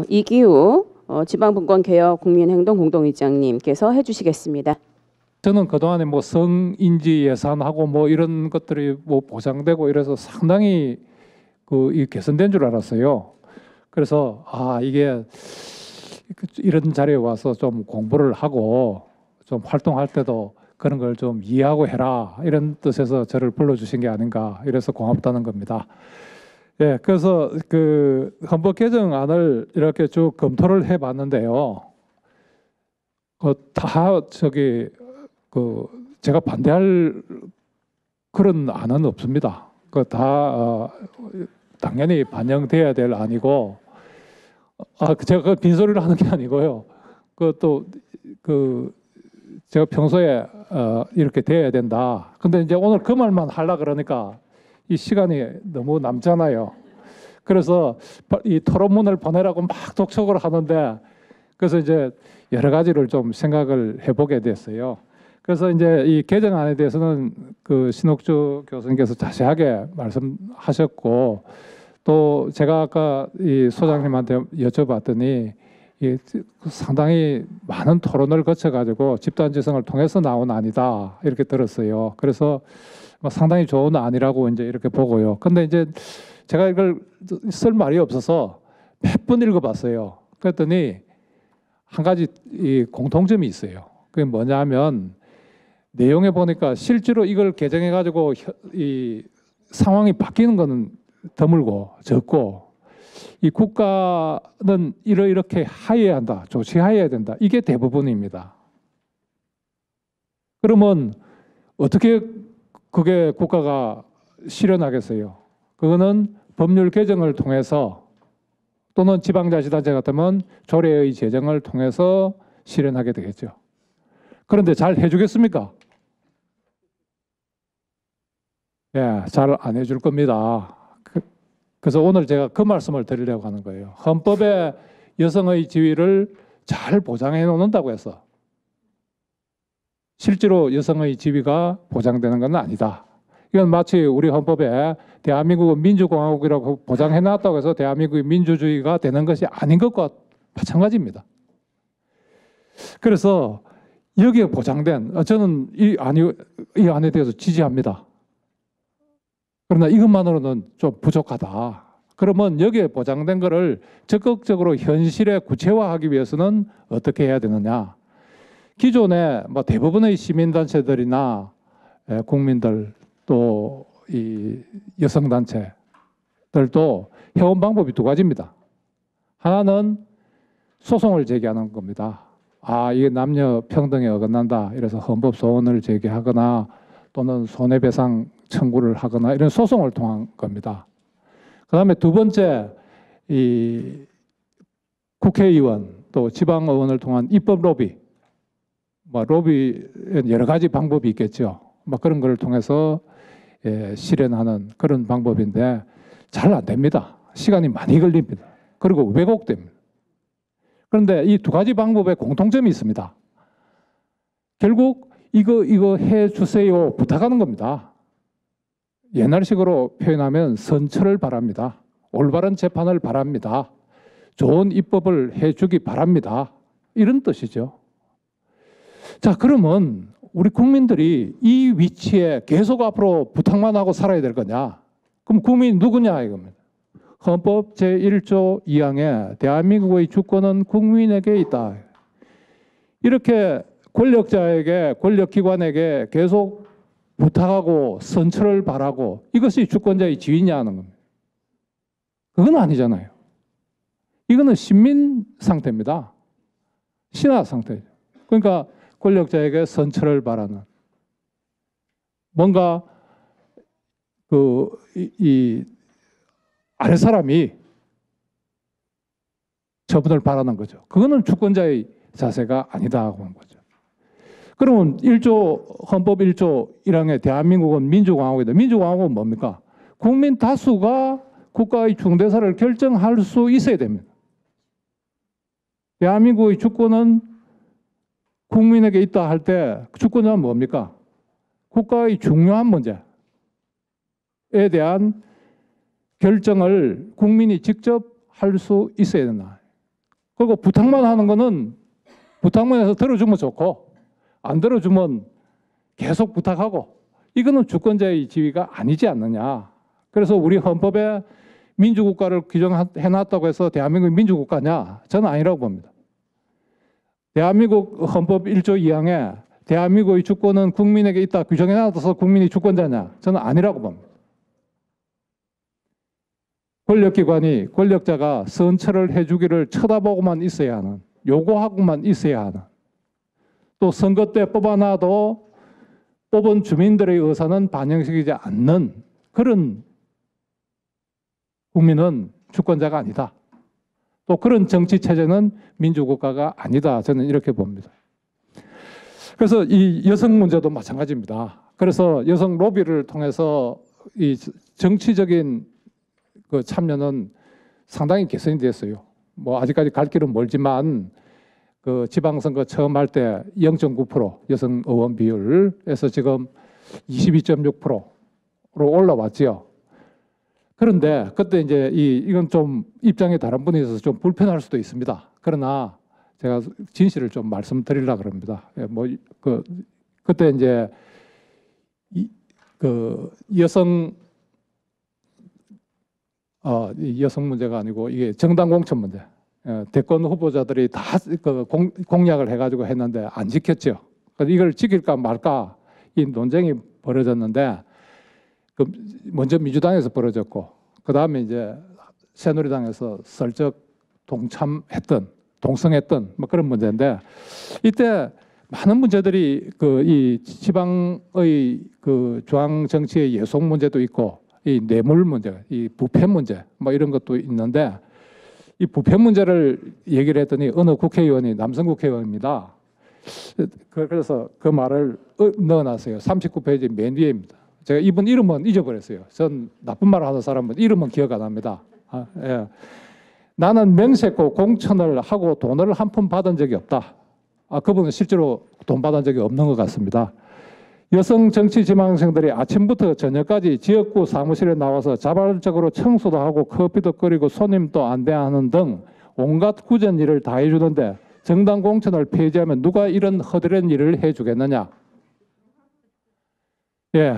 이기우 지방분권개혁 국민행동 공동의장님께서 해주시겠습니다. 저는 그동안에 뭐 성인지 예산하고 뭐 이런 것들이 뭐 보장되고 이래서 상당히 이 개선된 줄 알았어요. 그래서 이게 이런 자리에 와서 좀 공부를 하고 좀 활동할 때도 그런 걸 좀 이해하고 해라 이런 뜻에서 저를 불러주신 게 아닌가 이래서 고맙다는 겁니다. 예, 그래서 그 헌법 개정안을 이렇게 쭉 검토를 해봤는데요. 다 제가 반대할 그런 안은 없습니다. 다 당연히 반영돼야 될 안이고, 제가 빈소리를 하는 게 아니고요. 제가 평소에 이렇게 돼야 된다. 근데 이제 오늘 그 말만 하려 그러니까 이 시간이 너무 남잖아요. 그래서 이 토론문을 보내라고 막 독촉을 하는데, 그래서 이제 여러 가지를 좀 생각을 해보게 됐어요. 그래서 이제 이 개정안에 대해서는 그 신옥주 교수님께서 자세하게 말씀하셨고, 또 제가 아까 이 소장님한테 여쭤봤더니 상당히 많은 토론을 거쳐가지고 집단지성을 통해서 나온 안이다 이렇게 들었어요. 그래서 상당히 좋은 안이라고 이제 이렇게 보고요. 근데 이제 제가 이걸 쓸 말이 없어서 몇 번 읽어봤어요. 그랬더니 한 가지 이 공통점이 있어요. 그게 뭐냐면 내용에 보니까 실제로 이걸 개정해가지고 이 상황이 바뀌는 거는 드물고 적고, 이 국가는 이렇게 하해야 한다, 조치하여야 된다, 이게 대부분입니다. 그러면 어떻게 그게 국가가 실현하겠어요? 그거는 법률 개정을 통해서 또는 지방자치단체 같으면 조례의 제정을 통해서 실현하게 되겠죠. 그런데 잘 해주겠습니까? 예, 잘 안 해줄 겁니다. 그래서 오늘 제가 그 말씀을 드리려고 하는 거예요. 헌법에 여성의 지위를 잘 보장해 놓는다고 해서 실제로 여성의 지위가 보장되는 건 아니다. 이건 마치 우리 헌법에 대한민국은 민주공화국이라고 보장해 놨다고 해서 대한민국이 민주주의가 되는 것이 아닌 것과 마찬가지입니다. 그래서 여기에 보장된, 저는 이 안에 대해서 지지합니다. 그러나 이것만으로는 좀 부족하다. 그러면 여기에 보장된 것을 적극적으로 현실에 구체화하기 위해서는 어떻게 해야 되느냐? 기존에 뭐 대부분의 시민단체들이나 국민들 또 이 여성단체들도 해온 방법이 두 가지입니다. 하나는 소송을 제기하는 겁니다. 이게 남녀 평등에 어긋난다, 이래서 헌법 소원을 제기하거나 또는 손해배상 청구를 하거나 이런 소송을 통한 겁니다. 그 다음에 두 번째, 이 국회의원 또 지방의원을 통한 입법 로비, 로비엔 여러 가지 방법이 있겠죠. 그런 걸 통해서 실현하는 그런 방법인데 잘 안 됩니다. 시간이 많이 걸립니다. 그리고 왜곡됩니다. 그런데 이 두 가지 방법에 공통점이 있습니다. 결국 이거 해주세요 부탁하는 겁니다. 옛날식으로 표현하면 선처를 바랍니다. 올바른 재판을 바랍니다. 좋은 입법을 해주기 바랍니다. 이런 뜻이죠. 자, 그러면 우리 국민들이 이 위치에 계속 앞으로 부탁만 하고 살아야 될 거냐? 그럼 국민이 누구냐 이겁니다. 헌법 제1조 2항에 대한민국의 주권은 국민에게 있다. 이렇게 권력자에게, 권력기관에게 계속 부탁하고 선처를 바라고 이것이 주권자의 지위냐는 겁니다. 그건 아니잖아요. 이거는 신민 상태입니다. 신하 상태죠. 그러니까 권력자에게 선처를 바라는, 뭔가 이 아래 사람이 처분을 바라는 거죠. 그거는 주권자의 자세가 아니다고 하는 거죠. 그러면 헌법 1조 1항에 대한민국은 민주공화국이다. 민주공화국은 뭡니까? 국민 다수가 국가의 중대사를 결정할 수 있어야 됩니다. 대한민국의 주권은 국민에게 있다 할 때 주권자는 뭡니까? 국가의 중요한 문제에 대한 결정을 국민이 직접 할 수 있어야 된다. 그리고 부탁만 하는 거는 부탁만 해서 들어주면 좋고 안 들어주면 계속 부탁하고 이거는 주권자의 지위가 아니지 않느냐. 그래서 우리 헌법에 민주국가를 규정해놨다고 해서 대한민국이 민주국가냐? 저는 아니라고 봅니다. 대한민국 헌법 1조 2항에 대한민국의 주권은 국민에게 있다 규정해놔서 국민이 주권자냐? 저는 아니라고 봅니다. 권력기관이 권력자가 선처를 해주기를 쳐다보고만 있어야 하는, 요구하고만 있어야 하는, 또 선거 때 뽑아놔도 뽑은 주민들의 의사는 반영시키지 않는 그런 국민은 주권자가 아니다. 또 그런 정치 체제는 민주국가가 아니다. 저는 이렇게 봅니다. 그래서 이 여성 문제도 마찬가지입니다. 그래서 여성 로비를 통해서 이 정치적인 그 참여는 상당히 개선이 됐어요. 뭐 아직까지 갈 길은 멀지만 그 지방선거 처음 할 때 0.9% 여성 의원 비율에서 지금 22.6%로 올라왔지요. 그런데 그때 이제 이건 좀 입장이 다른 분이 있어서 좀 불편할 수도 있습니다. 그러나 제가 진실을 좀 말씀드리려고 합니다. 그때 이제 그 여성 문제가 아니고 이게 정당 공천 문제. 대권 후보자들이 다 공약을 해가지고 했는데 안 지켰죠. 그래서 이걸 지킬까 말까 이 논쟁이 벌어졌는데 먼저 민주당에서 벌어졌고 그 다음에 이제 새누리당에서 슬쩍 동성했던 뭐 그런 문제인데 이때 많은 문제들이 이 지방의 그 중앙 정치의 예속 문제도 있고 이 뇌물 문제, 이 부패 문제 뭐 이런 것도 있는데 이 부패 문제를 얘기를 했더니 어느 국회의원이 남성 국회의원입니다. 그래서 그 말을 넣어놨어요. 39페이지 맨 위에입니다. 제가 이분 이름은 잊어버렸어요. 전 나쁜 말 하는 사람은 이름은 기억 안 합니다. 예. 나는 명세코 공천을 하고 돈을 한 푼 받은 적이 없다. 그분은 실제로 돈 받은 적이 없는 것 같습니다. 여성 정치 지망생들이 아침부터 저녁까지 지역구 사무실에 나와서 자발적으로 청소도 하고 커피도 끓이고 손님도 안대하는 등 온갖 구전 일을 다 해주는데 정당 공천을 폐지하면 누가 이런 허드렛 일을 해주겠느냐. 예,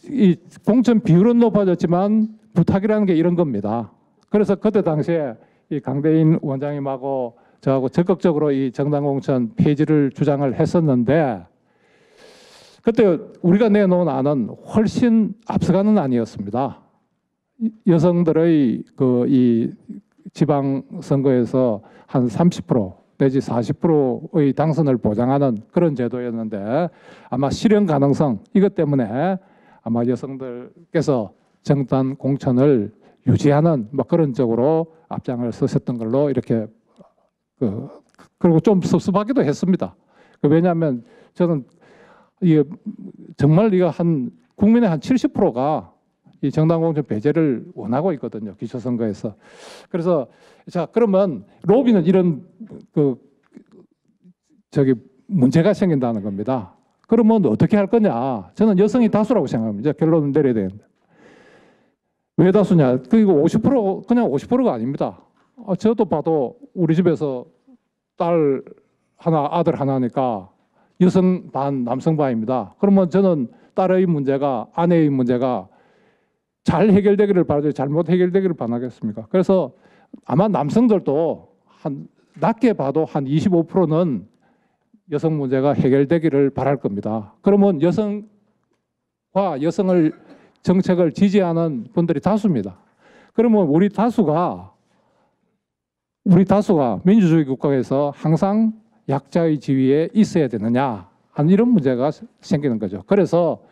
이 공천 비율은 높아졌지만 부탁이라는 게 이런 겁니다. 그래서 그때 당시에 이 강대인 원장님하고 저하고 적극적으로 이 정당 공천 폐지를 주장을 했었는데 그때 우리가 내놓은 안은 훨씬 앞서가는 안이었습니다. 여성들의 이 지방 선거에서 한 30% 내지 40%의 당선을 보장하는 그런 제도였는데 아마 실현 가능성 이것 때문에 아마 여성들께서 정당 공천을 유지하는 뭐 그런 쪽으로 앞장을 서셨던 걸로 이렇게 그리고 좀 섭섭하기도 했습니다. 왜냐하면 저는 이게 정말 국민의 한 70%가 이 정당 공천 배제를 원하고 있거든요. 기초선거에서. 그래서 자 그러면 로비는 이런 문제가 생긴다는 겁니다. 그러면 어떻게 할 거냐? 저는 여성이 다수라고 생각합니다. 결론을 내려야 되는데 왜 다수냐? 그리고 50% 그냥 50%가 아닙니다. 저도 봐도 우리 집에서 딸 하나, 아들 하나니까 여성 반, 남성 반입니다. 그러면 저는 딸의 문제가, 아내의 문제가 잘 해결되기를 바라죠. 잘못 해결되기를 바라겠습니까? 그래서 아마 남성들도 낮게 봐도 한 25%는 여성 문제가 해결되기를 바랄 겁니다. 그러면 여성과 여성을 정책을 지지하는 분들이 다수입니다. 그러면 우리 다수가 민주주의 국가에서 항상 약자의 지위에 있어야 되느냐 하는 이런 문제가 생기는 거죠. 그래서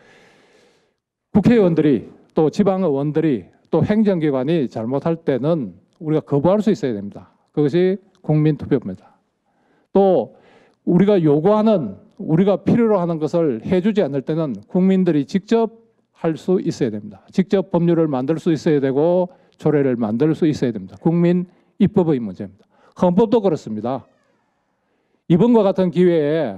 국회의원들이 또 지방의원들이 또 행정기관이 잘못할 때는 우리가 거부할 수 있어야 됩니다. 그것이 국민투표입니다. 또 우리가 요구하는 우리가 필요로 하는 것을 해주지 않을 때는 국민들이 직접 할 수 있어야 됩니다. 직접 법률을 만들 수 있어야 되고 조례를 만들 수 있어야 됩니다. 국민 입법의 문제입니다. 헌법도 그렇습니다. 이번과 같은 기회에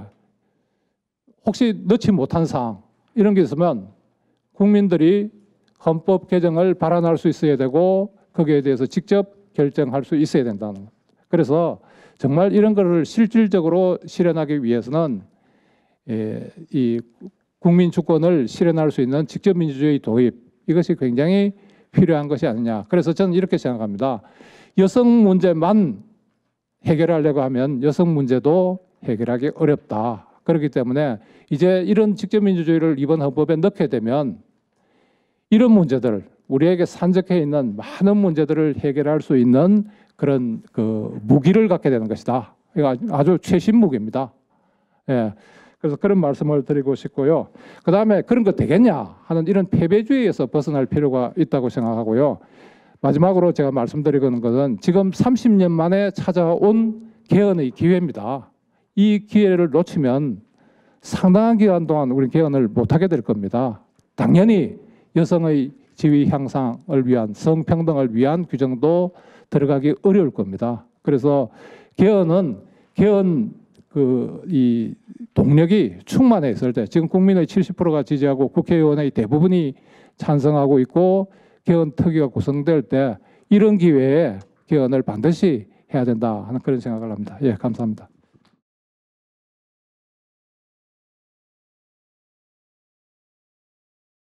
혹시 넣지 못한 사항 이런 게 있으면 국민들이 헌법 개정을 발안할 수 있어야 되고 거기에 대해서 직접 결정할 수 있어야 된다는 것. 그래서 정말 이런 거를 실질적으로 실현하기 위해서는 이 국민 주권을 실현할 수 있는 직접 민주주의 도입, 이것이 굉장히 필요한 것이 아니냐. 그래서 저는 이렇게 생각합니다. 여성 문제만 해결하려고 하면 여성 문제도 해결하기 어렵다. 그렇기 때문에 이제 이런 직접 민주주의를 이번 헌법에 넣게 되면 이런 문제들, 우리에게 산적해 있는 많은 문제들을 해결할 수 있는 그런 그 무기를 갖게 되는 것이다. 이거 아주 최신 무기입니다. 예. 그래서 그런 말씀을 드리고 싶고요. 그 다음에 그런 거 되겠냐 하는 이런 패배주의에서 벗어날 필요가 있다고 생각하고요. 마지막으로 제가 말씀드리는 것은 지금 30년 만에 찾아온 개헌의 기회입니다. 이 기회를 놓치면 상당한 기간 동안 우리 개헌을 못하게 될 겁니다. 당연히 여성의 지위 향상을 위한, 성평등을 위한 규정도 들어가기 어려울 겁니다. 그래서 개헌 이 동력이 충만해 있을 때, 지금 국민의 70%가 지지하고 국회의원의 대부분이 찬성하고 있고 개헌 특위가 구성될 때 이런 기회에 개헌을 반드시 해야 된다 하는 그런 생각을 합니다. 예, 감사합니다.